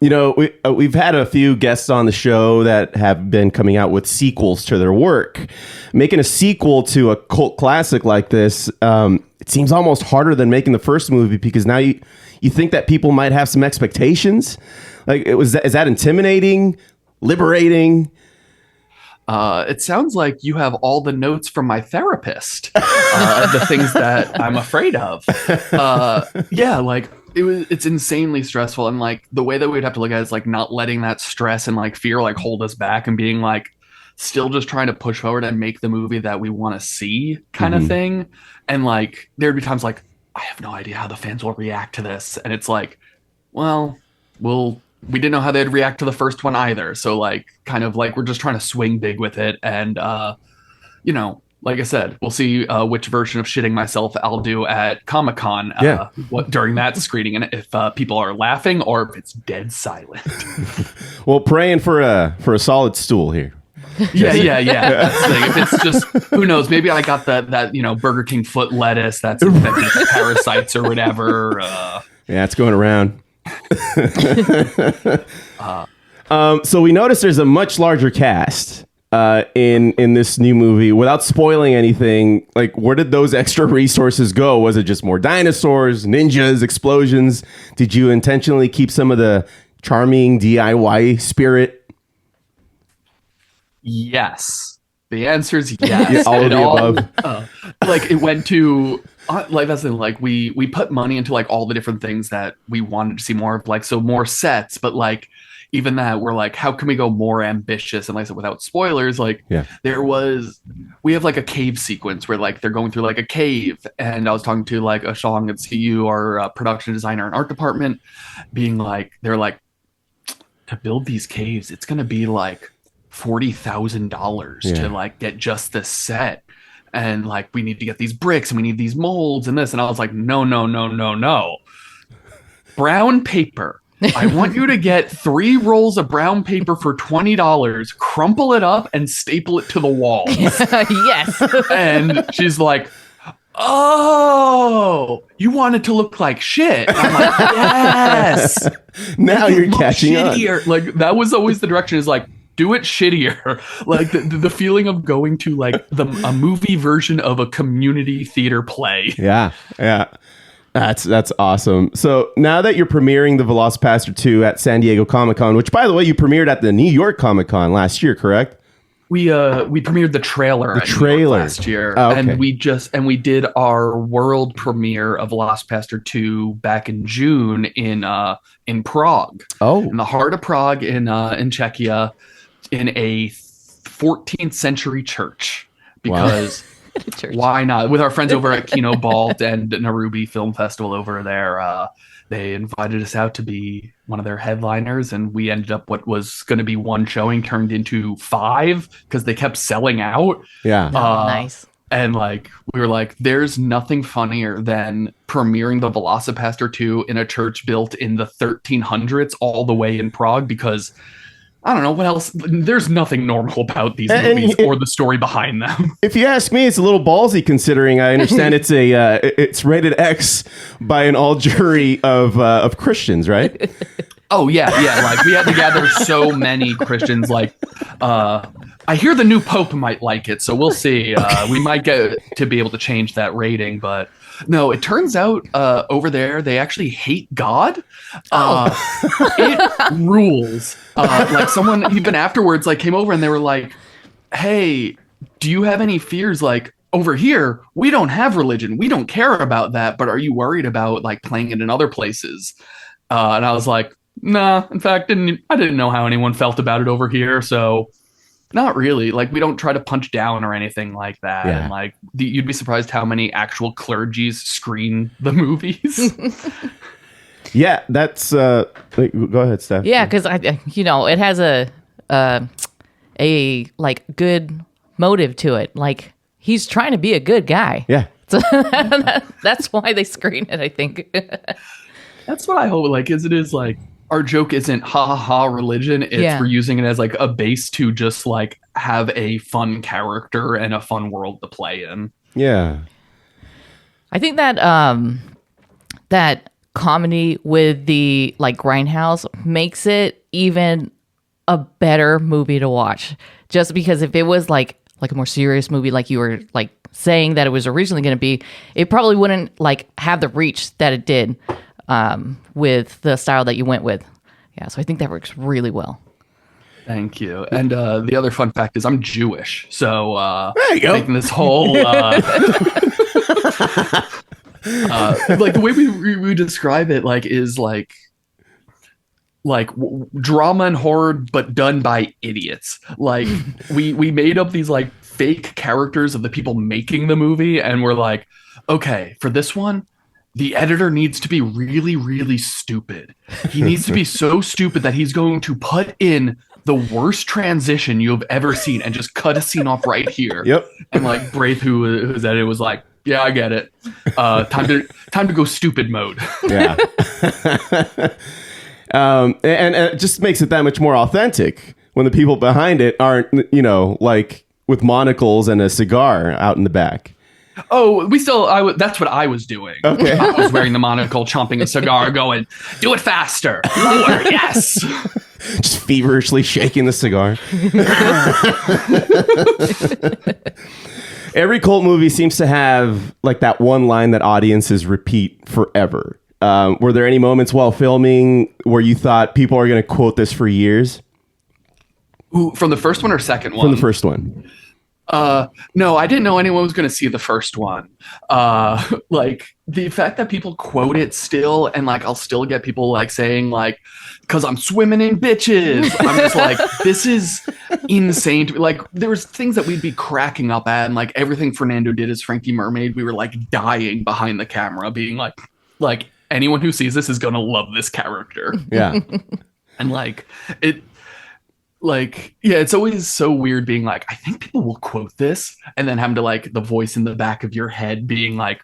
We've had a few guests on the show that have been coming out with sequels to their work. Making a sequel to a cult classic like this, it seems almost harder than making the first movie, because now you think that people might have some expectations. Like, is that intimidating, liberating? It sounds like you have all the notes from my therapist, the things that I'm afraid of. It's insanely stressful, and like the way that we'd have to look at it is like not letting that stress and like fear like hold us back, and being like still just trying to push forward and make the movie that we want to see kind of thing. And like there'd be times like, I have no idea how the fans will react to this, and it's like, well, we didn't know how they'd react to the first one either, so like kind of like we're just trying to swing big with it. And like I said, we'll see which version of shitting myself I'll do at Comic-Con during that screening, and if people are laughing or if it's dead silent. Well, praying for a solid stool here. Yeah. That's the thing. If it's just, who knows, maybe I got that Burger King foot lettuce that's infected with parasites or whatever. Yeah, it's going around. So we noticed there's a much larger cast in this new movie. Without spoiling anything, like, where did those extra resources go? Was it just more dinosaurs, ninjas, explosions? Did you intentionally keep some of the charming DIY spirit? Yes. The answer is yes. All of the above. It went to that's the thing, like we put money into like all the different things that we wanted to see more of, like, so more sets, but like even that, we're like, how can we go more ambitious? And like I said, without spoilers, like we have like a cave sequence where like they're going through like a cave, and I was talking to like Ashong at CU, our production designer and art department, being like, they're like, to build these caves, it's gonna be like $40,000 to like get just this set, and like we need to get these bricks and we need these molds and this, and I was like, no, brown paper. I want you to get 3 rolls of brown paper for $20, crumple it up and staple it to the wall. Yes. And she's like, oh, you want it to look like shit. And I'm like, yes. Now you're catching shittier. on. Like, that was always the direction, is like, do it shittier. Like the feeling of going to like a movie version of a community theater play. Yeah. That's awesome. So now that you're premiering the VelociPastor II at San Diego Comic-Con, which, by the way, you premiered at the New York Comic-Con last year, correct? We premiered the trailer at New York last year. Oh, okay. and we did our world premiere of VelociPastor II back in June in Prague. Oh, in the heart of Prague in Czechia, in a 14th century church, because why not? With our friends over at Kino Balt and Narubi Film Festival over there, they invited us out to be one of their headliners, and we ended up, what was going to be one showing turned into 5 because they kept selling out. Yeah. Nice. And like, we were like, there's nothing funnier than premiering the VelociPastor II in a church built in the 1300s all the way in Prague, because I don't know what else. There's nothing normal about these movies or the story behind them. If you ask me, it's a little ballsy, considering I understand it's rated X by an all jury of Christians, right? Oh yeah. Like, we had to gather so many Christians. Like, I hear the new Pope might like it, so we'll see. We might get to be able to change that rating, but no, it turns out over there they actually hate God. It rules. Like, someone even afterwards like came over and they were like, "Hey, do you have any fears? Like, over here we don't have religion, we don't care about that, but are you worried about like playing it in other places?" And I was like, Nah, in fact, I didn't know how anyone felt about it over here, so not really. Like, we don't try to punch down or anything like that. Yeah. And like, you'd be surprised how many actual clergies screen the movies. Yeah, that's. Go ahead, Steph. Yeah, because it has a like good motive to it. Like, he's trying to be a good guy. Yeah. So that's why they screen it, I think. That's what I hope. Like, it is like, our joke isn't ha ha ha religion. It's we're using it as like a base to just like have a fun character and a fun world to play in. Yeah. I think that that comedy with the like grindhouse makes it even a better movie to watch. Just because if it was like a more serious movie, like you were like saying that it was originally going to be, it probably wouldn't like have the reach that it did with the style that you went with. Yeah, so I think that works really well. Thank you. And the other fun fact is I'm Jewish, so there you go. Making this whole like the way we describe it, like is like drama and horror, but done by idiots. Like we made up these like fake characters of the people making the movie, and we're like, okay, for this one, the editor needs to be really, really stupid. He needs to be so stupid that he's going to put in the worst transition you've ever seen and just cut a scene off right here. Yep. And like Braith, who's edited, was like, yeah, I get it. Time to go stupid mode. Yeah. And it just makes it that much more authentic when the people behind it aren't, like with monocles and a cigar out in the back. Oh, that's what I was doing. Okay. I was wearing the monocle, chomping a cigar, going, do it faster. Lower, yes. Just feverishly shaking the cigar. Every cult movie seems to have like that one line that audiences repeat forever. Were there any moments while filming where you thought people are going to quote this for years? Ooh, from the first one or second one? From the first one. No, I didn't know anyone was going to see the first one. Like the fact that people quote it still, and like I'll still get people like saying like, "'Cause I'm swimming in bitches." I'm just like, this is insane. Like there was things that we'd be cracking up at, and like everything Fernando did as Frankie Mermaid, we were like dying behind the camera, being like anyone who sees this is gonna love this character. Yeah, and like it. Like, yeah, it's always so weird being like, I think people will quote this, and then having to like the voice in the back of your head being like,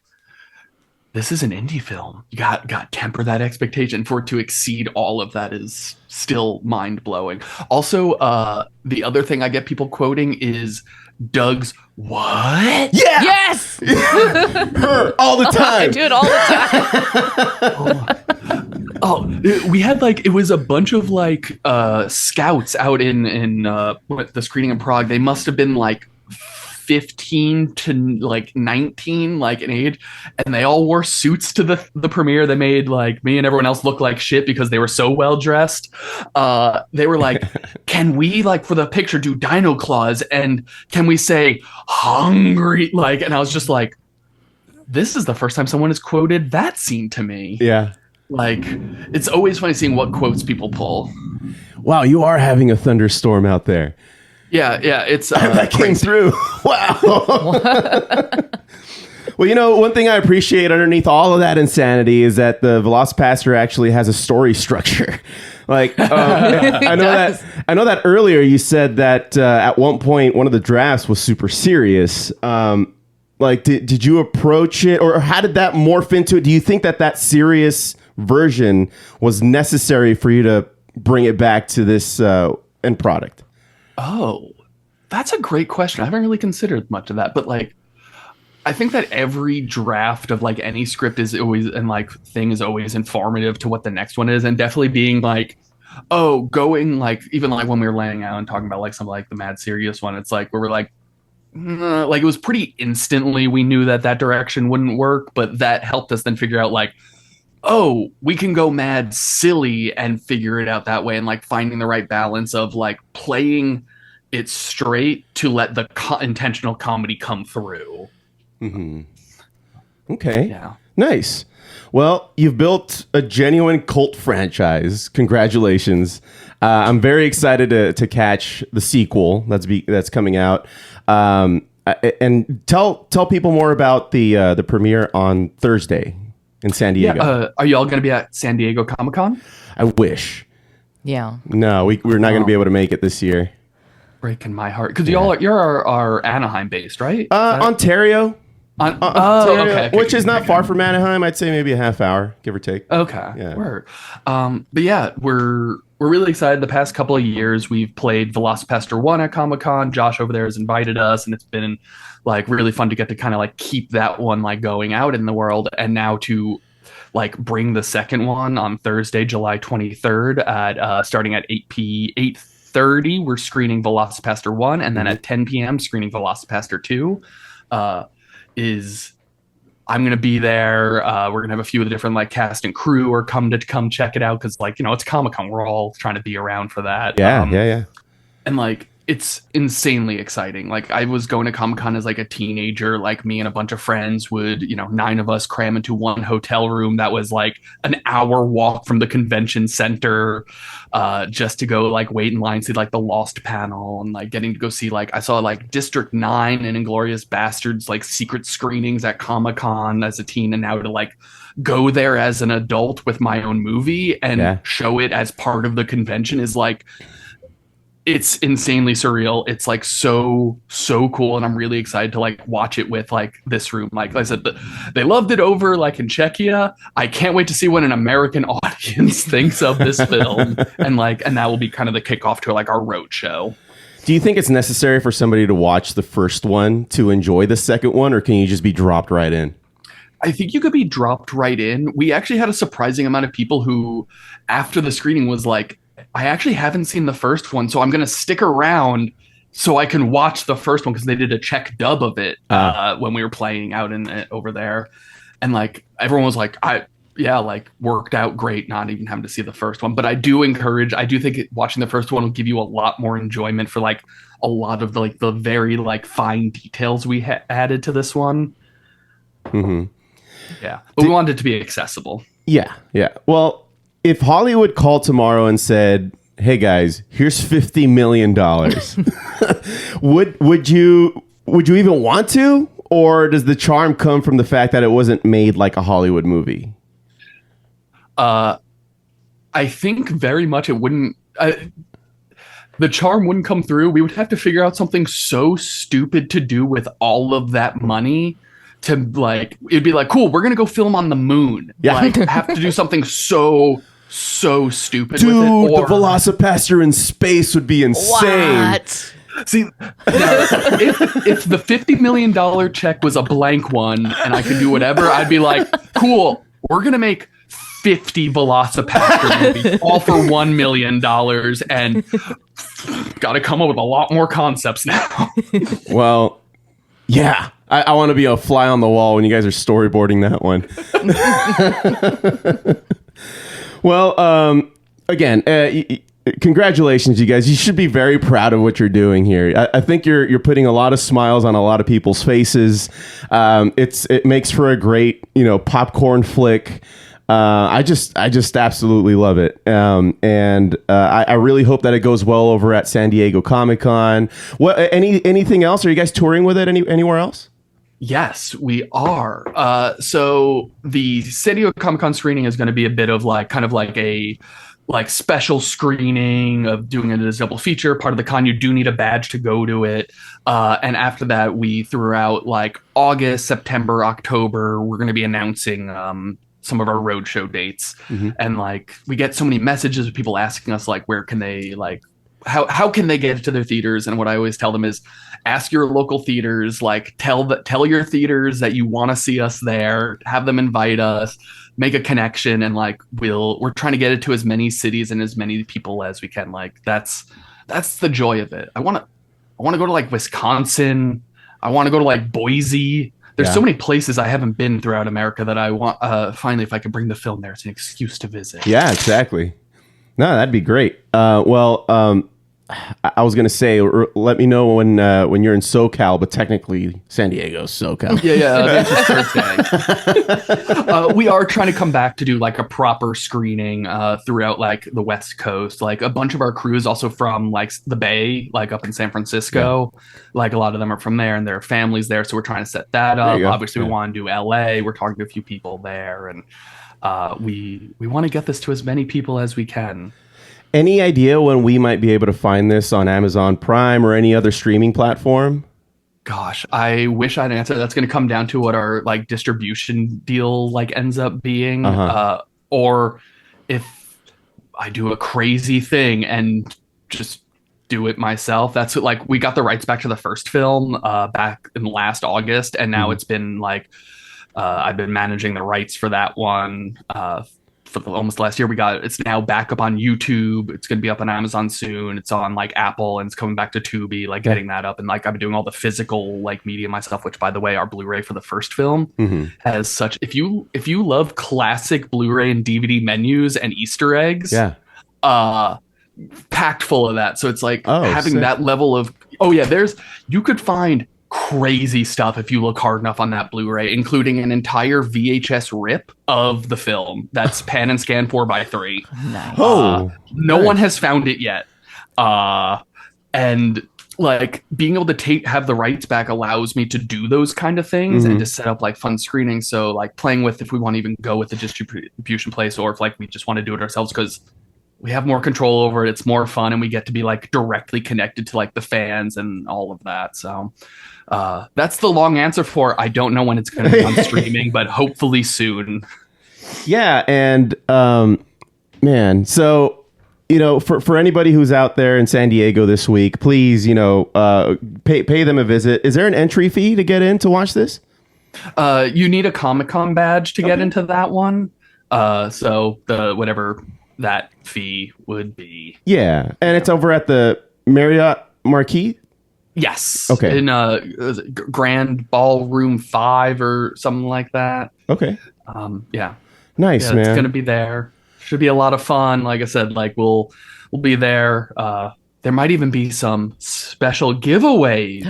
this is an indie film. You got to temper that expectation. For it to exceed all of that is still mind blowing. Also, the other thing I get people quoting is Doug's what? Yeah. Yes. Her all the time. I do it all the time. Oh, we had like, it was a bunch of like scouts out in the screening in Prague. They must have been like 15 to like 19, like in age, and they all wore suits to the premiere. They made like me and everyone else look like shit because they were so well dressed. They were like, can we like for the picture do dino claws, and can we say hungry, like, and I was just like, this is the first time someone has quoted that scene to me. Yeah. Like, it's always funny seeing what quotes people pull. Wow, you are having a thunderstorm out there. Yeah, it's that came through. Wow. Well, one thing I appreciate underneath all of that insanity is that the VelociPastor actually has a story structure. Like, I know that earlier you said that at one point one of the drafts was super serious. Like, did you approach it, or how did that morph into it? Do you think that serious version was necessary for you to bring it back to this end product? Oh, that's a great question. I haven't really considered much of that, but like, I think that every draft of like any script is always, and like thing is always informative to what the next one is, and definitely being like, oh, going like, even like when we were laying out and talking about like some like the mad serious one, it's like, where we're like it was pretty instantly we knew that direction wouldn't work, but that helped us then figure out like, oh, we can go mad silly and figure it out that way, and like finding the right balance of like playing it straight to let the intentional comedy come through. Mm-hmm. Okay. Yeah. Nice. Well, you've built a genuine cult franchise. Congratulations. I'm very excited to catch the sequel that's coming out. And tell people more about the premiere on Thursday in San Diego. Yeah, are y'all going to be at San Diego Comic-Con? I wish. Yeah. No, we're not going to be able to make it this year. Breaking my heart. Because you're Anaheim based, right? Ontario. Okay. Which is not far from Anaheim. I'd say maybe a half hour, give or take. Okay. Yeah. Word. But yeah, we're really excited. The past couple of years, we've played VelociPastor II at Comic-Con. Josh over there has invited us, and it's been like really fun to get to kind of like keep that one like going out in the world, and now to like bring the second one on Thursday, July 23rd at starting at 8:30. We're screening VelociPastor 1, and then at 10 p.m. screening VelociPastor 2. I'm gonna be there. We're gonna have a few of the different like cast and crew or come check it out because like it's Comic-Con. We're all trying to be around for that. Yeah. And like it's insanely exciting. Like I was going to Comic-Con as like a teenager. Like me and a bunch of friends would 9 of us cram into one hotel room that was like an hour walk from the convention center, just to go like wait in line, see like the Lost panel, and like getting to go see like I saw like District 9 and Inglourious Bastards like secret screenings at Comic-Con as a teen, and now to like go there as an adult with my own movie and show it as part of the convention is like, it's insanely surreal. It's like so cool, and I'm really excited to like watch it with like this room. Like I said, they loved it over like in Czechia. I can't wait to see what an American audience thinks of this film, and that will be kind of the kickoff to like our road show. Do you think it's necessary for somebody to watch the first one to enjoy the second one, or can you just be dropped right in? I think you could be dropped right in. We actually had a surprising amount of people who, after the screening, was like, I actually haven't seen the first one, so I'm going to stick around so I can watch the first one because they did a Czech dub of it when we were playing out over there. And like everyone was like, worked out great not even having to see the first one. But I do think watching the first one will give you a lot more enjoyment for like a lot of the very like fine details we added to this one. Mm-hmm. Yeah, but we wanted it to be accessible. Yeah. Well, if Hollywood called tomorrow and said, "Hey guys, here's $50 million," would you even want to, or does the charm come from the fact that it wasn't made like a Hollywood movie? I think very much it wouldn't. The charm wouldn't come through. We would have to figure out something so stupid to do with all of that money. To like, it'd be like, cool, we're gonna go film on the moon. Yeah, like, have to do something so stupid. Dude, with it, the VelociPastor in space would be insane. What? See, if the $50 million check was a blank one and I could do whatever, I'd be like, cool, we're gonna make 50 VelociPastor movies, all for $1 million, and got to come up with a lot more concepts now. Well, yeah. I want to be a fly on the wall when you guys are storyboarding that one. Well, again, congratulations, you guys. You should be very proud of what you're doing here. I think you're putting a lot of smiles on a lot of people's faces. It makes for a great, popcorn flick. I just absolutely love it. And I really hope that it goes well over at San Diego Comic-Con. What anything else? Are you guys touring with it anywhere else? Yes, we are. So the San Diego Comic-Con screening is going to be a bit of kind of like a special screening of doing it as a double feature. Part of the con, you do need a badge to go to it. And after that, we threw out August, September, October. We're going to be announcing some of our roadshow dates. Mm-hmm. And we get so many messages of people asking us where can they how can they get to their theaters? And what I always tell them is ask your local theaters, tell your theaters that you want to see us there, have them invite us, make a connection, and we're trying to get it to as many cities and as many people as we can. That's the joy of it. I want to go to Wisconsin. I want to go to Boise. There's so many places I haven't been throughout America that I want finally, if I could bring the film there, it's an excuse to visit. Yeah, exactly. No, that'd be great. I was gonna say, let me know when you're in SoCal, but technically San Diego's SoCal. Yeah. Thursday. We are trying to come back to do like a proper screening throughout like the West Coast. Like a bunch of our crew is also from like the Bay, like up in San Francisco. Like a lot of them are from there and their families there. So we're trying to set that up. Obviously, we want to do LA. We're talking to a few people there, and we want to get this to as many people as we can. Any idea when we might be able to find this on Amazon Prime or any other streaming platform? Gosh, I wish I'd answer. That's going to come down to what our like distribution deal like ends up being, or if I do a crazy thing and just do it myself. That's what, like, we got the rights back to the first film back in last August, and now it's been like I've been managing the rights for that one for almost last year. It's now back up on YouTube. It's going to be up on Amazon soon. It's on like Apple, and it's coming back to Tubi, like getting that up. And like I've been doing all the physical like media myself, which by the way, our Blu-ray for the first film has such, if you love classic Blu-ray and DVD menus and Easter eggs, packed full of that. So it's like having that level of, you could find crazy stuff if you look hard enough on that Blu-ray, including an entire VHS rip of the film that's pan and scan 4x3. Nice. No one has found it yet. And like being able to have the rights back allows me to do those kind of things and to set up like fun screenings. So like playing with if we want to even go with the distribution place, or if like we just want to do it ourselves because we have more control over it. It's more fun, and we get to be like directly connected to like the fans and all of that. So that's the long answer for I don't know when it's going to be on streaming, but hopefully soon. Yeah, and man, so for anybody who's out there in San Diego this week, please pay them a visit. Is there an entry fee to get in to watch this? You need a Comic-Con badge to get into that one. So the whatever that fee would be. Yeah, and it's over at the Marriott Marquis. Yes. Okay. In Grand Ballroom 5 or something like that. Okay. Yeah. Nice, man. It's gonna be there. Should be a lot of fun. Like I said, like we'll be there. There might even be some special giveaways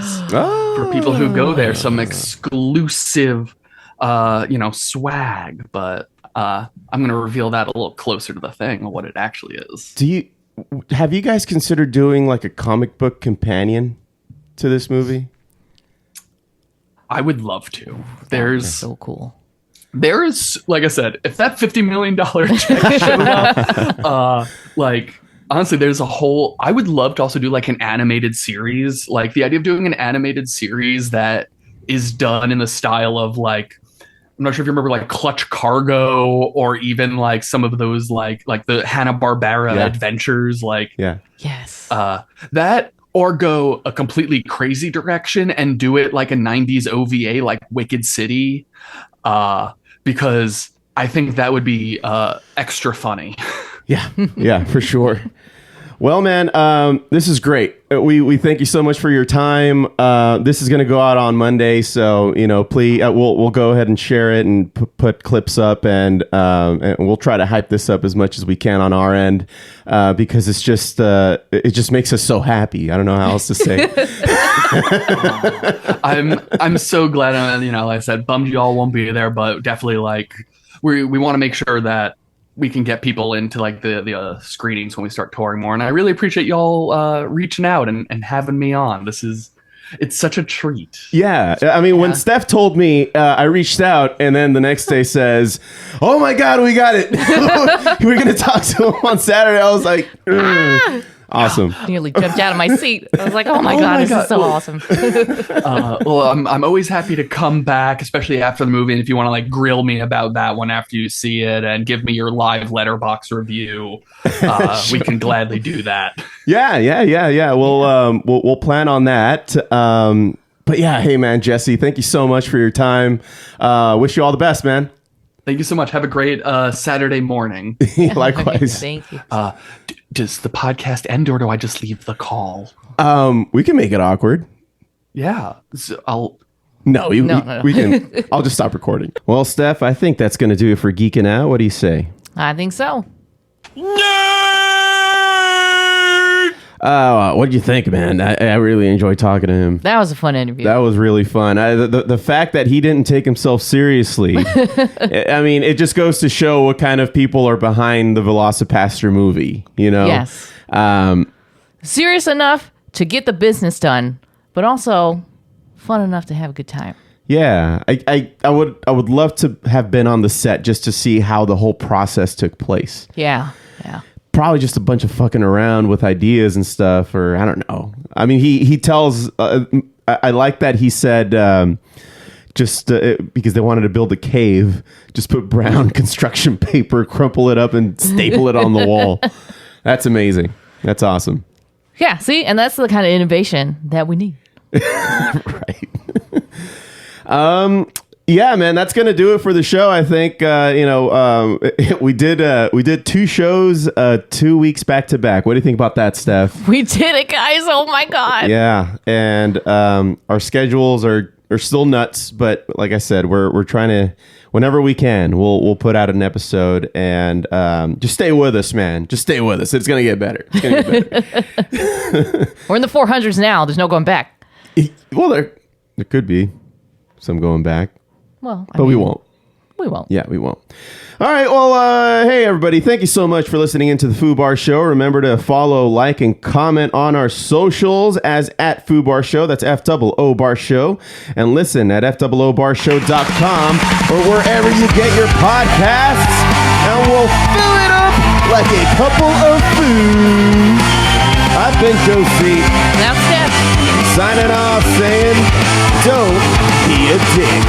for people who go there. Some exclusive, swag. But I'm gonna reveal that a little closer to the thing of what it actually is. Have you guys considered doing like a comic book companion to this movie? I would love to. There's so cool. There is, like I said, if that $50 million check showed up, like honestly, there's a whole. I would love to also do like an animated series. Like the idea of doing an animated series that is done in the style of like, I'm not sure if you remember like Clutch Cargo or even like some of those like the Hanna-Barbera adventures. Like yes, that. Or go a completely crazy direction and do it like a 90s OVA like Wicked City, because I think that would be extra funny. Yeah, for sure. Well, man, this is great. We thank you so much for your time. This is going to go out on Monday, so please, we'll go ahead and share it and put clips up, and we'll try to hype this up as much as we can on our end, because it's just it just makes us so happy. I don't know how else to say. I'm so glad. Like I said, bummed you all won't be there, but definitely like we want to make sure that we can get people into like the screenings when we start touring more. And I really appreciate y'all reaching out and having me on. It's such a treat. Yeah. I mean, when Steph told me, I reached out, and then the next day says, "Oh my God, we got it. We're going to talk to him on Saturday." I was like, awesome. I nearly jumped out of my seat. I was like, oh my God, this is so awesome. Well, I'm always happy to come back, especially after the movie. And if you want to like grill me about that one after you see it and give me your live letterbox review, we can gladly do that. Yeah. We'll plan on that. But yeah, hey man, Jesse, thank you so much for your time. Wish you all the best, man. Thank you so much. Have a great Saturday morning. Likewise. Thank you. Does the podcast end, or do I just leave the call? We can make it awkward. Yeah. So No. We can. I'll just stop recording. Well, Steph, I think that's going to do it for Geeking Out. What do you say? I think so. What did you think, man? I really enjoyed talking to him. That was a fun interview. That was really fun. The fact that he didn't take himself seriously, I mean, it just goes to show what kind of people are behind the VelociPastor movie, you know? Yes. Serious enough to get the business done, but also fun enough to have a good time. Yeah. I would love to have been on the set just to see how the whole process took place. Yeah. Probably just a bunch of fucking around with ideas and stuff, or I don't know. I mean, he tells, I like that he said, because they wanted to build a cave, just put brown construction paper, crumple it up and staple it on the wall. That's amazing. That's awesome. Yeah, see? And that's the kind of innovation that we need. Right. Yeah, man, that's gonna do it for the show. I think we did 2 shows 2 weeks back to back. What do you think about that, Steph? We did it, guys. Oh my god. Yeah, and our schedules are still nuts, but like I said, we're trying to, whenever we can, we'll put out an episode, and just stay with us, man. Just stay with us. It's gonna get better. It's gonna get better. We're in the 400s now. There's no going back. Well, there could be some going back. Well, we won't. We won't. Yeah, we won't. All right. Well, hey, everybody. Thank you so much for listening into the Foo Bar Show. Remember to follow, like, and comment on our socials as at Foo Bar Show. That's FOO Bar Show. And listen at FOOBarshow.com or wherever you get your podcasts. And we'll fill it up like a couple of foos. I've been Josie. Now Steph. Signing off saying, don't be a dick.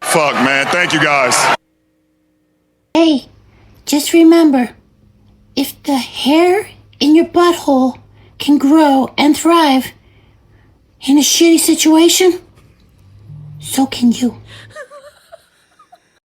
Fuck, man. Thank you, guys. Hey, just remember, if the hair in your butthole can grow and thrive in a shitty situation, so can you.